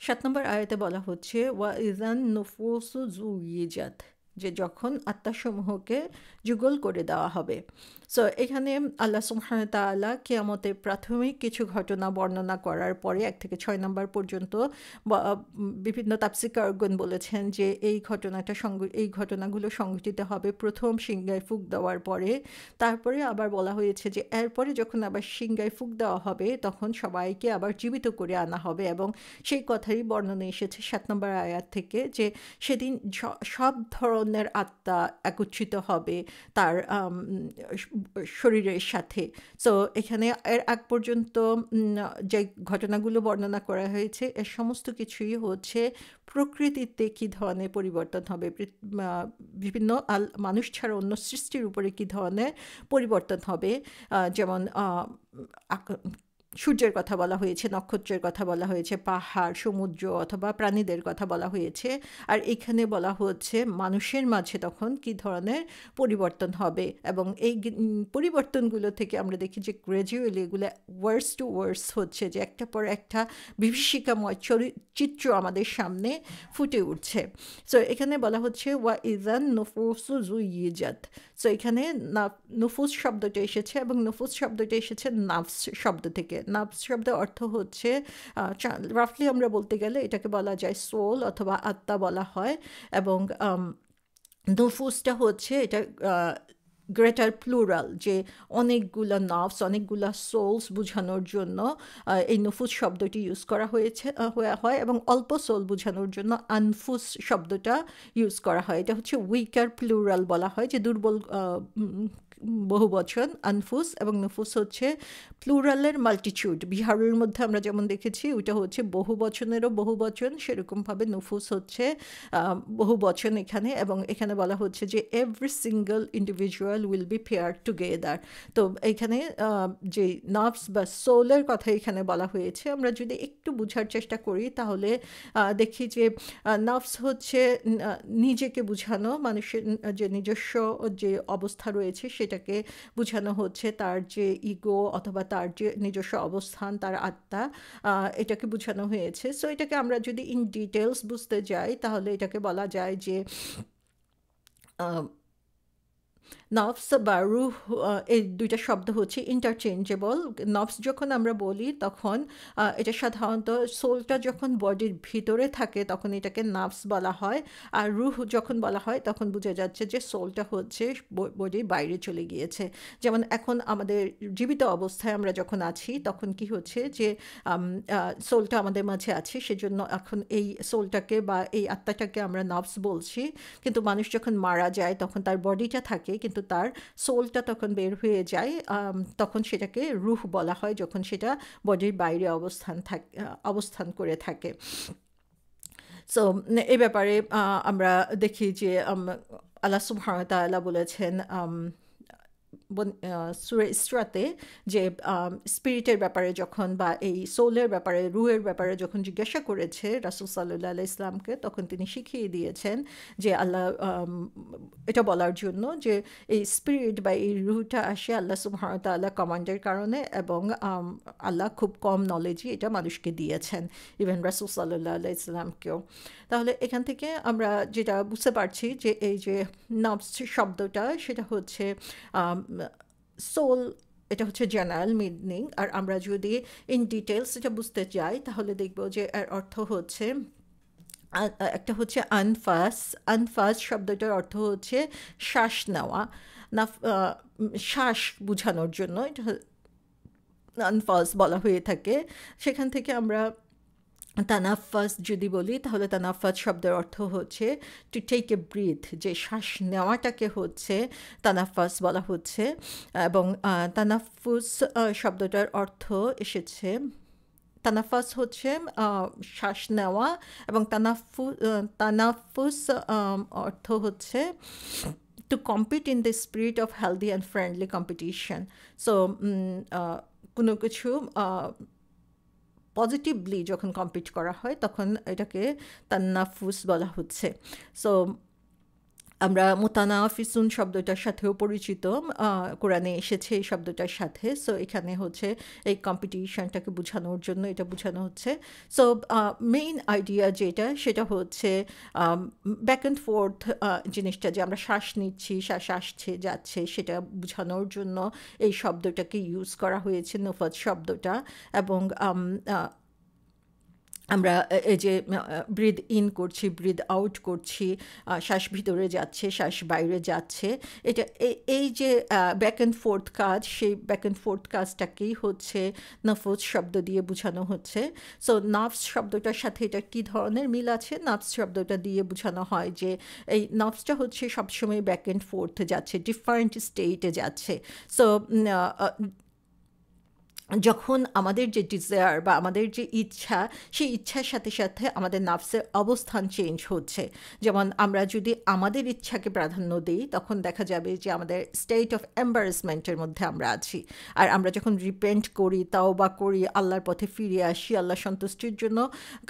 7 নম্বর আয়াতে বলা হচ্ছে ওয়া ইযান নুফুসু যুইজাত, যে যখন আত্মাসমূহকে যুগল করে দেওয়া হবে। সো এখানে আল্লাহ সুবহানাহু ওয়া তাআলা কিয়ামতের প্রাথমিক কিছু ঘটনা বর্ণনা করার পরে 1 থেকে 6 নম্বর পর্যন্ত বিভিন্ন তাফসীরকারগণ বলেছেন যে এই ঘটনাগুলো সংঘটিত হবে প্রথম সিংহায় ফুঁক দেওয়ার পরে। তারপরে আবার বলা হয়েছে যে এরপরে যখন আবার সিংহায় ফুঁক দেওয়া হবে তখন সবাইকে আবার জীবিত করে আনা হবে, এবং সেই কথারই বর্ণনা এসেছে 7 নম্বর আয়াত থেকে, যে সেদিন সব ধরনের আত্মা একত্রিত হবে তার শরীরের সাথে। সো এখানে এর আগ পর্যন্ত যে ঘটনাগুলো বর্ণনা করা হয়েছে এর সমস্ত কিছুই হচ্ছে প্রকৃতিতে কী ধরনের পরিবর্তন হবে, বিভিন্ন মানুষ ছাড়া অন্য সৃষ্টির উপরে কী ধরনের পরিবর্তন হবে। যেমন সূর্যের কথা বলা হয়েছে, নক্ষত্রের কথা বলা হয়েছে, পাহাড়, সমুদ্র অথবা প্রাণীদের কথা বলা হয়েছে। আর এখানে বলা হচ্ছে মানুষের মাঝে তখন কী ধরনের পরিবর্তন হবে, এবং এই পরিবর্তনগুলো থেকে আমরা দেখি যে গ্র্যাজুয়ালি এগুলো ওয়ার্স টু ওয়ার্স হচ্ছে, যে একটা পর একটা বিভীষিকাময় চিত্র আমাদের সামনে ফুটে উঠছে। সো এখানে বলা হচ্ছে ওয়া ইযান নুফুসু যুইজাত। সো এখানে নুফুস শব্দটা এসেছে, এবং নুফুস শব্দটা এসেছে নাফস শব্দ থেকে। নাফস শব্দের অর্থ হচ্ছে রাফলি আমরা বলতে গেলে এটাকে বলা যায় সোল অথবা আত্মা বলা হয়, এবং নুফুসটা হচ্ছে এটা গ্রেটার প্লুরাল, যে অনেকগুলো নাফস, অনেকগুলো সোলস বোঝানোর জন্য এই নুফুস শব্দটি ইউজ করা হয়, এবং অল্প সোল বোঝানোর জন্য আনফুস শব্দটা ইউজ করা হয়। এটা হচ্ছে উইকার প্লুরাল বলা হয়, যে দুর্বল বহুবচন আনফুস, এবং নুফুস হচ্ছে প্লুরালের মাল্টিটিউড। বিহারের মধ্যে আমরা যেমন দেখেছি ওইটা হচ্ছে বহুবচনেরও বহুবচন, সেরকমভাবে নুফুস হচ্ছে বহুবচন এখানে। এবং এখানে বলা হচ্ছে যে every single individual will be pair together. তো এখানে যে নার্ভস বা সোলের কথা এখানে বলা হয়েছে, আমরা যদি একটু বোঝার চেষ্টা করি তাহলে দেখি যে নার্ভস হচ্ছে নিজেকে বোঝানো, মানুষের যে নিজস্ব যে অবস্থা রয়েছে সেটাকে বোঝানো হচ্ছে, তার যে ইগো অথবা তার যে নিজস্ব অবস্থান, তার আত্মা, এটাকে বোঝানো হয়েছে। সো এটাকে আমরা যদি ইন ডিটেলস বুঝতে যাই তাহলে এটাকে বলা যায় যে নফস বা রুহ, এই দুইটা শব্দ হচ্ছে ইন্টারচেঞ্জেবল। নফস যখন আমরা বলি তখন এটা সাধারণত সোলটা যখন বডির ভিতরে থাকে তখন এটাকে নাফস বলা হয়, আর রুহ যখন বলা হয় তখন বোঝা যাচ্ছে যে সোলটা হচ্ছে বডির বাইরে চলে গিয়েছে। যেমন এখন আমাদের জীবিত অবস্থায় আমরা যখন আছি তখন কি হচ্ছে যে সোলটা আমাদের মাঝে আছে, সেজন্য এখন এই সোলটাকে বা এই আত্মাটাকে আমরা নফস বলছি। কিন্তু মানুষ যখন মারা যায় তখন তার বডিটা থাকে কিন্তু তার সোলটা তখন বের হয়ে যায়, তখন সেটাকে রুহ বলা হয় যখন সেটা বডির বাইরে অবস্থান করে থাকে। সো এই ব্যাপারে আমরা দেখি যে আল্লাহ সুবহানাহু ওয়া তাআলা বলেছেন সূরা ইসরাতে যে স্পিরিটের ব্যাপারে যখন বা এই সোলের ব্যাপারে, রুহের ব্যাপারে যখন জিজ্ঞাসা করেছে রাসূল সাল্লাল্লাহু আলাইহি ইসলামকে, তখন তিনি শিখিয়ে দিয়েছেন যে আল্লাহ এটা বলার জন্য যে এই স্পিরিট বা এই রুহটা আসে আল্লাহ সুবহানাহু ওয়া তাআলা কমান্ডের কারণে, এবং আল্লাহ খুব কম নলেজই এটা মানুষকে দিয়েছেন, ইভেন রাসূল সাল্লাল্লাহু আলাইহি ইসলামকেও। তাহলে এখান থেকে আমরা যেটা বুঝতে পারছি যে এই যে নফস শব্দটা সেটা হচ্ছে সোল, এটা হচ্ছে জেনারেল মিনিং। আর আমরা যদি ইন ডিটেলস এটা বুঝতে চাই তাহলে দেখব যে এর অর্থ হচ্ছে একটা হচ্ছে আনফাস শব্দটার অর্থ হচ্ছে শ্বাস নেওয়া, শ্বাস বোঝানোর জন্য এটা আনফাস বলা হয়ে থাকে। সেখান থেকে আমরা তানাফাস যদি বলি তাহলে তানাফাস শব্দের অর্থ হচ্ছে টু টেক এ ব্রিথ, যে শ্বাস নেওয়াটাকে হচ্ছে তানাফাস বলা হচ্ছে। এবং তানাফুস শব্দটার অর্থ এসেছে, তানাফাস হচ্ছে শ্বাস নেওয়া, এবং তানাফুস অর্থ হচ্ছে two compete in the spirit of healthy and friendly competition. So কোনো কিছু পজিটিভলি যখন কম্পিট করা হয় তখন এটাকে তানাফুস বলা হচ্ছে। সো আমরা মুতানাফিসুন শব্দটার সাথেও পরিচিত, কোরআনে এসেছে এই শব্দটার সাথে। সো এখানে হচ্ছে এই কম্পিটিশনটাকে বোঝানোর জন্য এটা বোঝানো হচ্ছে। সো মেইন আইডিয়া যেটা সেটা হচ্ছে ব্যাক অ্যান্ড ফোর্থ জিনিসটা, যে আমরা শ্বাস নিচ্ছি, শ্বাস আসছে যাচ্ছে, সেটা বোঝানোর জন্য এই শব্দটাকে ইউজ করা হয়েছে, নফাজ শব্দটা। এবং আমরা এই যে ব্রিথ ইন করছি, ব্রিথ আউট করছি, শ্বাস ভিতরে যাচ্ছে, শ্বাস বাইরে যাচ্ছে, এটা এই যে ব্যাক অ্যান্ড ফোর্থ কাজ, সেই ব্যাক অ্যান্ড ফোর্থ কাজটাকেই হচ্ছে নফস শব্দ দিয়ে বোঝানো হচ্ছে। সো নফস শব্দটার সাথে এটা কী ধরনের মিল আছে? নফস শব্দটা দিয়ে বোঝানো হয় যে এই নফসটা হচ্ছে সবসময় ব্যাক অ্যান্ড ফোর্থে যাচ্ছে, ডিফারেন্ট স্টেটে যাচ্ছে। সো যখন আমাদের যে ডিজায়ার বা আমাদের যে ইচ্ছা, সেই ইচ্ছার সাথে সাথে আমাদের নাফসের অবস্থান চেঞ্জ হচ্ছে। যেমন আমরা যদি আমাদের ইচ্ছাকে প্রাধান্য দিই, তখন দেখা যাবে যে আমাদের স্টেট অফ এম্বারেসমেন্টের মধ্যে আমরা আছি। আর আমরা যখন রিপেন্ট করি, তাওবা করি, আল্লাহর পথে ফিরে আসি, আল্লাহ সন্তুষ্টির জন্য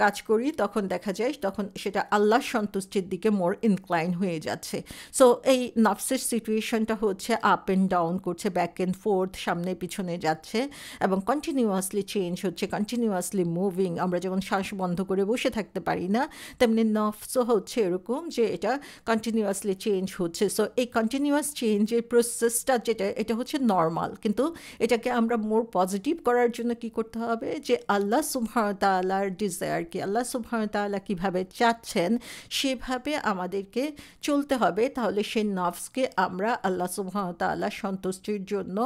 কাজ করি, তখন দেখা যায় তখন সেটা আল্লাহর সন্তুষ্টির দিকে মোর ইনক্লাইন হয়ে যাচ্ছে। সো এই নাফসের সিচুয়েশনটা হচ্ছে আপ অ্যান্ড ডাউন করছে, ব্যাক অ্যান্ড ফোর্থ, সামনে পিছনে যাচ্ছে এবং কন্টিনিউয়াসলি চেঞ্জ হচ্ছে, কন্টিনিউয়াসলি মুভিং। আমরা যেমন শ্বাস বন্ধ করে বসে থাকতে পারি না, তেমনি নফসও হচ্ছে এরকম যে এটা কন্টিনিউয়াসলি চেঞ্জ হচ্ছে। সো এই কন্টিনিউয়াস চেঞ্জের প্রসেসটা যেটা, এটা হচ্ছে নর্মাল, কিন্তু এটাকে আমরা মোর পজিটিভ করার জন্য কি করতে হবে, যে আল্লাহ সুবহানাহু ওয়া তাআলার ডিজায়ারকে, আল্লাহ সুবহানাহু ওয়া তাআলা কীভাবে চাচ্ছেন সেভাবে আমাদেরকে চলতে হবে। তাহলে সেই নফসকে আমরা আল্লাহ সুবহানাহু ওয়া তাআলার সন্তুষ্টির জন্য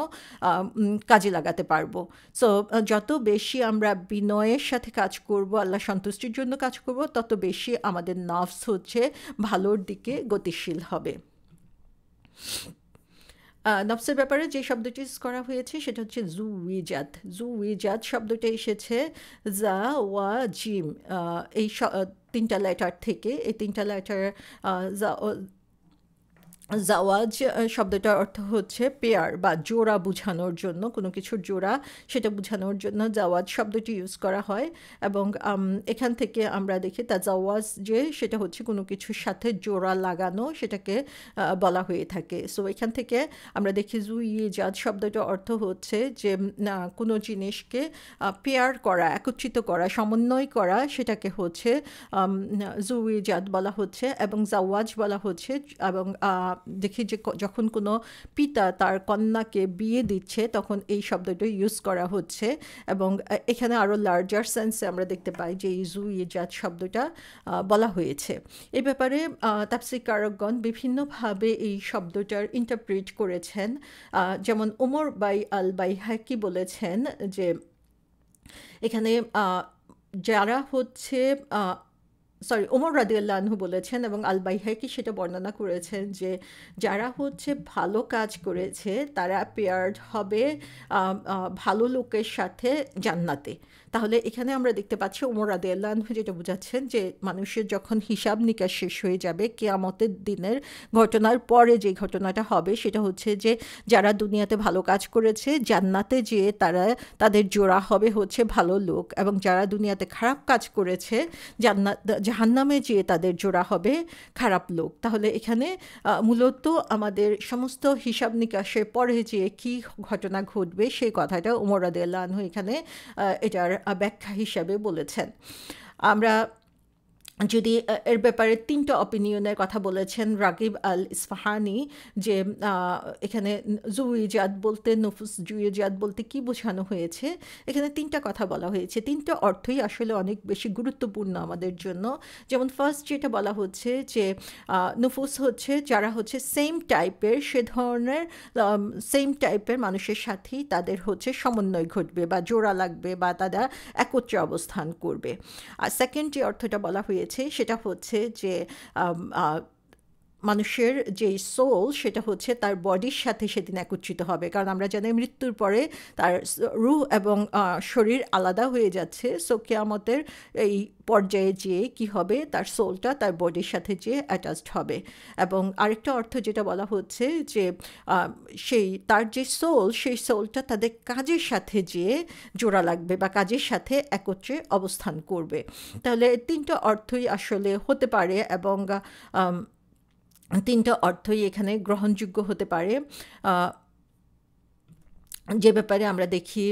কাজে লাগাতে পারবো। সো যত বেশি আমরা বিনয়ের সাথে কাজ করব, আল্লাহ সন্তুষ্টির জন্য কাজ করব, তত বেশি আমাদের নফস হচ্ছে ভালোর দিকে গতিশীল হবে। নফসের ব্যাপারে যে শব্দটি ইউজ করা হয়েছে সেটা হচ্ছে জুউইজাত। জুউইজাত শব্দটা এসেছে জা ওয়া জিম, এই তিনটা লেটার থেকে। এই তিনটা লেটার জাওয়াজ শব্দটার অর্থ হচ্ছে পেয়ার বা জোড়া বোঝানোর জন্য, কোনো কিছুর জোড়া, সেটা বোঝানোর জন্য জাওয়াজ শব্দটি ইউজ করা হয়। এবং এখান থেকে আমরা দেখি তাজাওয়াজ, যে সেটা হচ্ছে কোনো কিছুর সাথে জোড়া লাগানো, সেটাকে বলা হয়ে থাকে। সো এখান থেকে আমরা দেখি জুইজাত শব্দটার অর্থ হচ্ছে যে কোনো জিনিসকে পেয়ার করা, একত্রিত করা, সমন্বয় করা, সেটাকে হচ্ছে জুইজাত বলা হচ্ছে। এবং জাওয়াজ বলা হচ্ছে। এবং দেখি যে যখন কোনো পিতা তার কন্যাকে বিয়ে দিচ্ছে, তখন এই শব্দটা ইউজ করা হচ্ছে। এবং এখানে আরও লার্জার সেন্সে আমরা দেখতে পাই যে এই জুইজাত শব্দটা বলা হয়েছে। এই ব্যাপারে তাফসীরকারকগণ বিভিন্নভাবে এই শব্দটার ইন্টারপ্রিট করেছেন। যেমন ওমর বাই আল বাইহাকি বলেছেন যে এখানে যারা হচ্ছে ওমর রাদিয়াল্লাহু আনহু বলেছেন, এবং আল বাইহাকি সেটা বর্ণনা করেছেন যে যারা হচ্ছে ভালো কাজ করেছে তারা পেয়ার্ড হবে ভালো লোকের সাথে জান্নাতে। তাহলে এখানে আমরা দেখতে পাচ্ছি ওমর রাদিয়াল্লাহু আনহু যেটা বোঝাচ্ছেন যে মানুষের যখন হিসাব নিকাশ শেষ হয়ে যাবে, কিয়ামতের দিনের ঘটনার পরে যে ঘটনাটা হবে সেটা হচ্ছে যে যারা দুনিয়াতে ভালো কাজ করেছে জান্নাতে যেয়ে তাদের জোড়া হবে হচ্ছে ভালো লোক, এবং যারা দুনিয়াতে খারাপ কাজ করেছে জাহান্নামে যেয়ে তাদের জোড়া হবে খারাপ লোক। তাহলে এখানে মূলত আমাদের সমস্ত হিসাব নিকাশের পরে যে কি ঘটনা ঘটবে সেই কথাটা ওমর রাদিয়াল্লাহু আনহু এখানে এটার ব্যাখ্যা হিসাবে বলেছেন। আমরা যদি এর ব্যাপারে তিনটা অপিনিয়নের কথা বলেছেন রাগিব আল ইসফাহানি, যে এখানে জুইজাত বলতে, নফুস জুইজাত বলতে কি বোঝানো হয়েছে, এখানে তিনটা কথা বলা হয়েছে। তিনটা অর্থই আসলে অনেক বেশি গুরুত্বপূর্ণ আমাদের জন্য। যেমন ফার্স্ট যেটা বলা হচ্ছে যে নফুস হচ্ছে যারা হচ্ছে সেম টাইপের, সে ধরনের সেম টাইপের মানুষের সাথেই তাদের হচ্ছে সমন্বয় ঘটবে বা জোড়া লাগবে বা তারা একত্রে অবস্থান করবে। আর সেকেন্ড যে অর্থটা বলা হয়েছে সেটা হচ্ছে যে মানুষের যে সোল সেটা হচ্ছে তার বডির সাথে সেদিন একত্রিত হবে, কারণ আমরা জানি মৃত্যুর পরে তার রূহ এবং শরীর আলাদা হয়ে যাচ্ছে। সো কিয়ামতের এই পর্যায়ে যেয়ে কি হবে, তার সোলটা তার বডির সাথে যেয়ে অ্যাটাচড হবে। এবং আরেকটা অর্থ যেটা বলা হচ্ছে যে তার যে সোল, সেই সোলটা তাদের কাজের সাথে যেয়ে জোড়া লাগবে বা কাজের সাথে একত্রে অবস্থান করবে। তাহলে তিনটা অর্থই আসলে হতে পারে। এবং তিনটা অর্থই এখানে গ্রহণযোগ্য হতে পারে, যে ব্যাপারে আমরা দেখি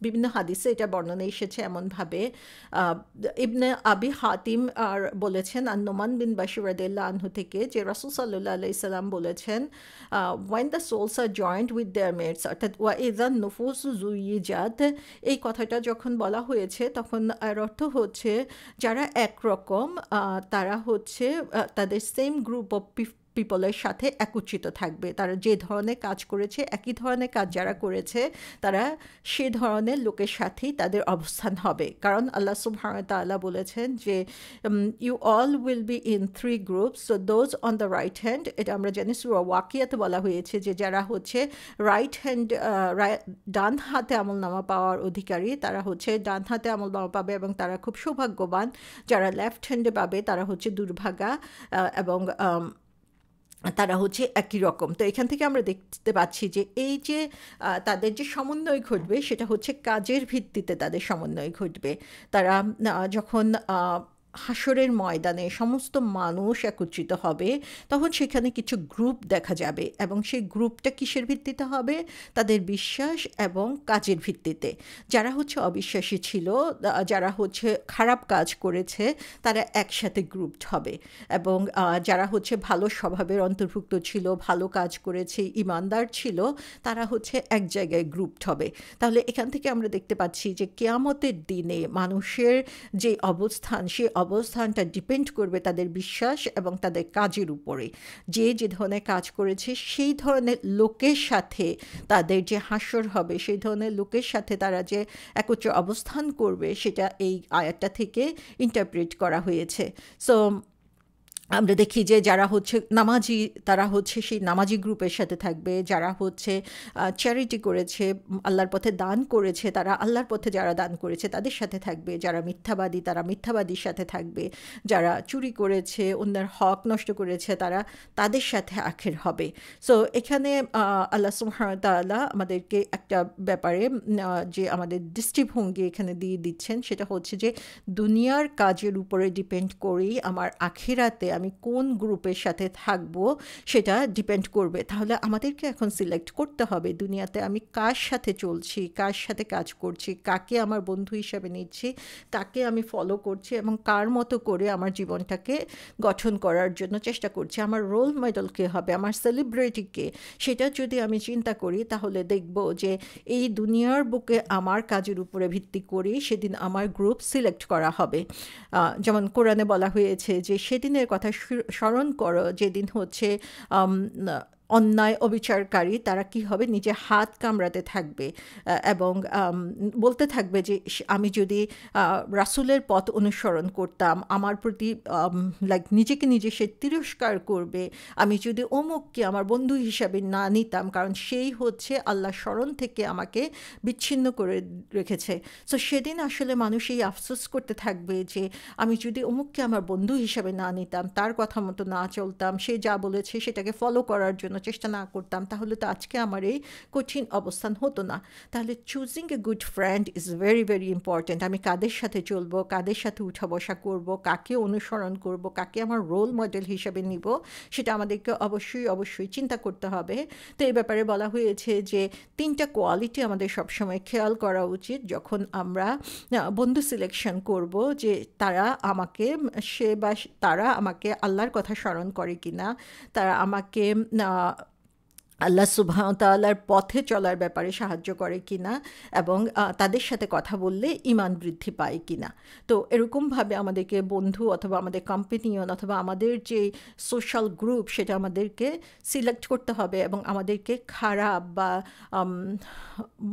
বিভিন্ন হাদিসে এটা বর্ণনা এসেছে এমনভাবে। ইবনে আবি হাতিম আর বলেছেন আর নোমান বিন বাশির রাদিয়াল্লাহু আনহু থেকে যে রাসূল সাল্লাল্লাহু আলাইহি সাল্লাম বলেছেন, when the souls are joined with their mates, অর্থাৎ ওয়া ইযান নুফুসু যুইজাত, এই কথাটা যখন বলা হয়েছে তখন এর অর্থ হচ্ছে যারা একরকম, তারা হচ্ছে তাদের সেম গ্রুপ অফ পিপলের সাথে একত্রিত থাকবে। তারা যে ধরনের কাজ করেছে, একই ধরনের কাজ যারা করেছে, তারা সে ধরনের লোকের সাথেই তাদের অবস্থান হবে। কারণ আল্লাহ সুবহানাহু ওয়া তাআলা বলেছেন যে you all will be in 3 groups, so those on the right hand, এটা আমরা জানি সূরা ওয়াকিয়াতে বলা হয়েছে যে যারা হচ্ছে রাইট হ্যান্ড, ডান হাতে আমলনামা পাওয়ার অধিকারী, তারা হচ্ছে ডান হাতে আমলনামা পাবে এবং তারা খুব সৌভাগ্যবান। যারা লেফট হ্যান্ডে পাবে তারা হচ্ছে দুর্ভাগা, এবং তারা হচ্ছে একই রকম। তো এখান থেকে আমরা দেখতে পাচ্ছি যে এই যে তাদের যে সমন্বয় ঘটবে সেটা হচ্ছে কাজের ভিত্তিতে তাদের সমন্বয় ঘটবে। তারা যখন হাসরের ময়দানে সমস্ত মানুষ একত্রিত হবে তখন সেখানে কিছু গ্রুপ দেখা যাবে, এবং সেই গ্রুপটা কিসের ভিত্তিতে হবে? তাদের বিশ্বাস এবং কাজের ভিত্তিতে। যারা হচ্ছে অবিশ্বাসী ছিল, যারা হচ্ছে খারাপ কাজ করেছে, তারা একসাথে গ্রুপড হবে, এবং যারা হচ্ছে ভালো স্বভাবের অন্তর্ভুক্ত ছিল, ভালো কাজ করেছে, ইমানদার ছিল, তারা হচ্ছে এক জায়গায় গ্রুপড হবে। তাহলে এখান থেকে আমরা দেখতে পাচ্ছি যে কিয়ামতের দিনে মানুষের যে অবস্থান, সে অবস্থানটা ডিপেন্ড করবে তাদের বিশ্বাস এবং তাদের কাজের উপরে। যে যে ধরনের কাজ করেছে সেই ধরনের লোকের সাথে তাদের যে হাসর হবে, সেই ধরনের লোকের সাথে তারা যে একত্রে অবস্থান করবে, সেটা এই আয়াতটা থেকে ইন্টারপ্রেট করা হয়েছে। সো আমরা দেখি যে যারা হচ্ছে নামাজি, তারা হচ্ছে সেই নামাজি গ্রুপের সাথে থাকবে। যারা হচ্ছে চ্যারিটি করেছে, আল্লাহর পথে দান করেছে, তারা আল্লাহর পথে যারা দান করেছে তাদের সাথে থাকবে। যারা মিথ্যাবাদী, তারা মিথ্যাবাদীর সাথে থাকবে। যারা চুরি করেছে, অন্যের হক নষ্ট করেছে, তারা তাদের সাথে আখের হবে। সো এখানে আল্লাহ সুবহানাহু ওয়া তাআলা আমাদেরকে একটা ব্যাপারে যে আমাদের দৃষ্টিভঙ্গি এখানে দিয়ে দিচ্ছেন, সেটা হচ্ছে যে দুনিয়ার কাজের উপরে ডিপেন্ড করেই আমার আখিরাতে আমি কোন গ্রুপের সাথে থাকব সেটা ডিপেন্ড করবে। তাহলে আমাদেরকে এখন সিলেক্ট করতে হবে দুনিয়াতে আমি কার সাথে চলছি, কার সাথে কাজ করছি, কাকে আমার বন্ধু হিসাবে নিচ্ছি, কাকে আমি ফলো করছি, এবং কার মতো করে আমার জীবনটাকে গঠন করার জন্য চেষ্টা করছি। আমার রোল মডেল কে হবে, আমার সেলিব্রিটি কে, সেটা যদি আমি চিন্তা করি তাহলে দেখব যে এই দুনিয়ার বুকে আমার কাজের উপরে ভিত্তি করে সেদিন আমার গ্রুপ সিলেক্ট করা হবে। যেমন কোরআনে বলা হয়েছে যে সেদিনের কথা স্মরণ করো যেদিন হচ্ছে অন্যায় অবিচারকারী তারা কি হবে, নিজে হাত কামড়াতে থাকবে এবং বলতে থাকবে যে আমি যদি রাসূলের পথ অনুসরণ করতাম, আমার প্রতি নিজেকে নিজে সে তিরস্কার করবে, আমি যদি অমুককে আমার বন্ধু হিসাবে না নিতাম, কারণ সেই হচ্ছে আল্লাহ স্মরণ থেকে আমাকে বিচ্ছিন্ন করে রেখেছে। সো সেদিন আসলে মানুষ এই আফসোস করতে থাকবে যে আমি যদি অমুককে আমার বন্ধু হিসাবে না নিতাম, তার কথা মতো না চলতাম, সে যা বলেছে সেটাকে ফলো করার জন্য চেষ্টা না করতাম, তাহলে তো আজকে আমার এই কঠিন অবস্থান হতো না। তাহলে choosing a good friend is very very important. আমি কাদের সাথে চলবো, কাদের সাথে উঠা বসা করবো, কাকে অনুসরণ করব, কাকে আমার রোল মডেল হিসেবে নিব, সেটা আমাদেরকে অবশ্যই অবশ্যই চিন্তা করতে হবে। তো এই ব্যাপারে বলা হয়েছে যে 3টা কোয়ালিটি আমাদের সবসময় খেয়াল করা উচিত যখন আমরা বন্ধু সিলেকশন করব, যে তারা আমাকে তারা আমাকে আল্লাহর কথা স্মরণ করে কিনা, তারা আমাকে আল্লাহ সুবহানাহু ওয়া তাআলার পথে চলার ব্যাপারে সাহায্য করে কিনা, এবং তাদের সাথে কথা বললে ঈমান বৃদ্ধি পায় কিনা। তো এরকমভাবে আমাদেরকে বন্ধু অথবা আমাদের কম্পেনিয়ন অথবা আমাদের যে সোশ্যাল গ্রুপ সেটা আমাদেরকে সিলেক্ট করতে হবে, এবং আমাদেরকে খারাপ বা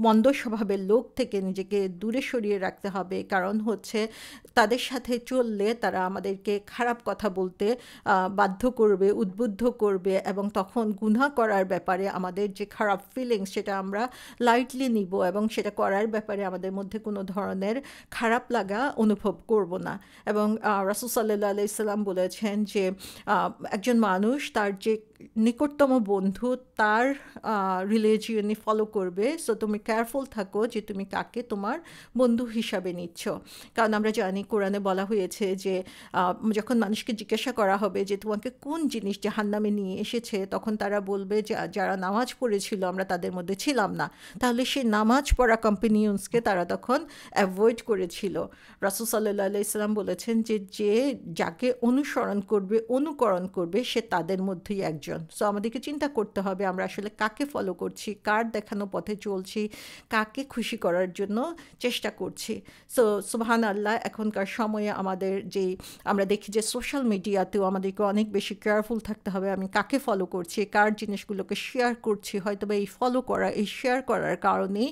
মন্দ স্বভাবের লোক থেকে নিজেকে দূরে সরিয়ে রাখতে হবে। কারণ হচ্ছে তাদের সাথে চললে তারা আমাদেরকে খারাপ কথা বলতে বাধ্য করবে, উদ্বুদ্ধ করবে, এবং তখন গুনাহ করার ব্যাপারে আমাদের যে খারাপ ফিলিংস সেটা আমরা লাইটলি নিব, এবং সেটা করার ব্যাপারে আমাদের মধ্যে কোনো ধরনের খারাপ লাগা অনুভব করব না। এবং রাসূল সাল্লাল্লাহু আলাইহি সাল্লাম বলেছেন যে একজন মানুষ তার যে নিকটতম বন্ধু তার রিলিজিয়নই ফলো করবে। সো তুমি কেয়ারফুল থাকো যে তুমি কাকে তোমার বন্ধু হিসাবে নিচ্ছ। কারণ আমরা জানি কোরআনে বলা হয়েছে যে যখন মানুষকে জিজ্ঞাসা করা হবে যে তোমাকে কোন জিনিস জাহান্নামে নিয়ে এসেছে, তখন তারা বলবে যে যারা নামাজ পড়েছিল আমরা তাদের মধ্যে ছিলাম না। তাহলে সেই নামাজ পড়া কম্পেনিয়ন্সকে তারা তখন অ্যাভয়েড করেছিল। রাসূল সাল্লাল্লাহু আলাইহি সাল্লাম বলেছেন যে যে যাকে অনুসরণ করবে, অনুকরণ করবে, সে তাদের মধ্যেই একজন। সো আমাদেরকে চিন্তা করতে হবে আমরা আসলে কাকে ফলো করছি, কার দেখানো পথে চলছি, কাকে খুশি করার জন্য চেষ্টা করছি। সো সুবহানাল্লাহ, এখনকার সময়ে আমাদের যেই আমরা দেখি যে সোশ্যাল মিডিয়াতেও আমাদেরকে অনেক বেশি কেয়ারফুল থাকতে হবে আমি কাকে ফলো করছি, কার জিনিসগুলোকে শেয়ার করছি। হয়তো বা এই ফলো করা, এই শেয়ার করার কারণেই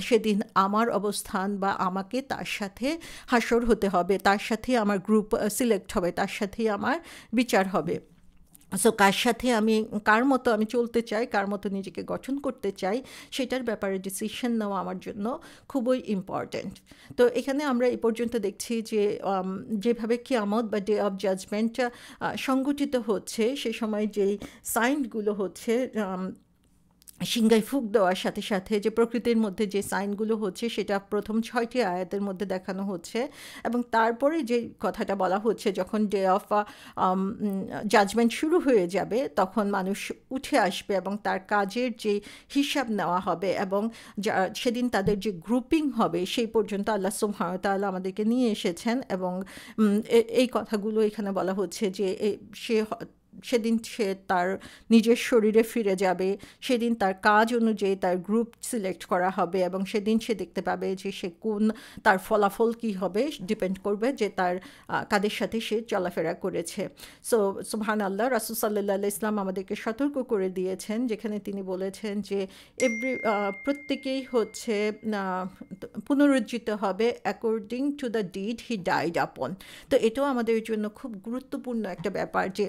সেদিন আমার অবস্থান বা আমাকে তার সাথে হাসর হতে হবে, তার সাথে আমার গ্রুপ সিলেক্ট হবে, তার সাথেই আমার বিচার হবে। সো কার সাথে আমি, কার মতো আমি চলতে চাই, কার মতো নিজেকে গঠন করতে চাই, সেটার ব্যাপারে ডিসিশন নেওয়া আমার জন্য খুবই ইম্পর্ট্যান্ট। তো এখানে আমরা এই পর্যন্ত দেখছি যে যেভাবে কিয়ামত বা ডে অফ জাজমেন্ট সংগঠিত হচ্ছে, সে সময় যেই সাইনগুলো হচ্ছে, সিংগায় ফুঁক দেওয়ার সাথে সাথে যে প্রকৃতির মধ্যে যে সাইনগুলো হচ্ছে সেটা প্রথম 6টি আয়াতের মধ্যে দেখানো হচ্ছে। এবং তারপরে যে কথাটা বলা হচ্ছে যখন ডে অফ জাজমেন্ট শুরু হয়ে যাবে তখন মানুষ উঠে আসবে এবং তার কাজের যে হিসাব নেওয়া হবে এবং সেদিন তাদের যে গ্রুপিং হবে সেই পর্যন্ত আল্লাহ সুবহানাহু ওয়া তাআলা আমাদেরকে নিয়ে এসেছেন। এবং এই কথাগুলো এখানে বলা হচ্ছে যে সেদিন সে তার নিজের শরীরে ফিরে যাবে, সেদিন তার কাজ অনুযায়ী তার গ্রুপ সিলেক্ট করা হবে এবং সেদিন সে দেখতে পাবে যে সে কোন, তার ফলাফল কী হবে ডিপেন্ড করবে যে তার কাদের সাথে সে চলাফেরা করেছে। সো সুবহানাল্লাহ, রাসূল সাল্লাল্লাহু আলাইহি ওয়াসাল্লাম আমাদেরকে সতর্ক করে দিয়েছেন, যেখানে তিনি বলেছেন যে প্রত্যেকেই হচ্ছে পুনরুজ্জীবিত হবে according to the did he died আপন। তো এটাও আমাদের জন্য খুব গুরুত্বপূর্ণ একটা ব্যাপার যে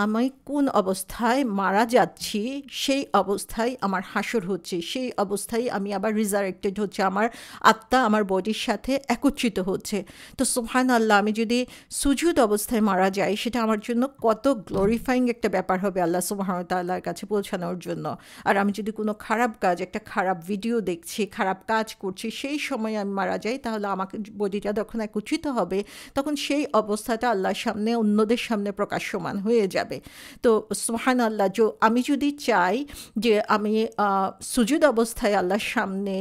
আমি কোন অবস্থায় মারা যাচ্ছি সেই অবস্থায় আমার হাসর হচ্ছে, সেই অবস্থায় আমি আবার রিজারেক্টেড হচ্ছে, আমার আত্মা আমার বডির সাথে একত্রিত হচ্ছে। তো সুবহানাল্লাহ, আমি যদি সুজুদ অবস্থায় মারা যাই সেটা আমার জন্য কত গ্লোরিফাইং একটা ব্যাপার হবে আল্লাহ সুবহানাহু ওয়া তাআলার কাছে পৌঁছানোর জন্য। আর আমি যদি কোনো খারাপ কাজ, একটা খারাপ ভিডিও দেখছি, খারাপ কাজ করছি, সেই সময় আমি মারা যাই, তাহলে আমাকে বডিটা যখন একত্রিত হবে তখন সেই অবস্থাটা আল্লাহর সামনে, অন্যদের সামনে প্রকাশ্যমান হয়ে যাবে। তো সুবহানাল্লাহ, আমি যদি চাই যে আমি সুজুদ অবস্থায় আল্লাহর সামনে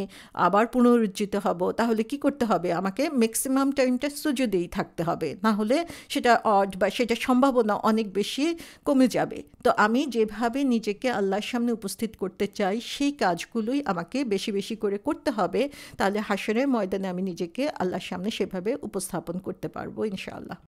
আবার পুনরুজ্জীবিত হব, তাহলে কি করতে হবে? আমাকে ম্যাক্সিমাম টাইমটা সুজুদেই থাকতে হবে, না হলে সেটা অড বা সেটা সম্ভাবনা অনেক বেশি কমে যাবে। তো আমি যেভাবে নিজেকে আল্লাহর সামনে উপস্থিত করতে চাই সেই কাজগুলোই আমাকে বেশি বেশি করে করতে হবে, তাহলে হাশরের ময়দানে আমি নিজেকে আল্লাহর সামনে সেভাবে উপস্থাপন করতে পারবো ইনশাআল্লাহ।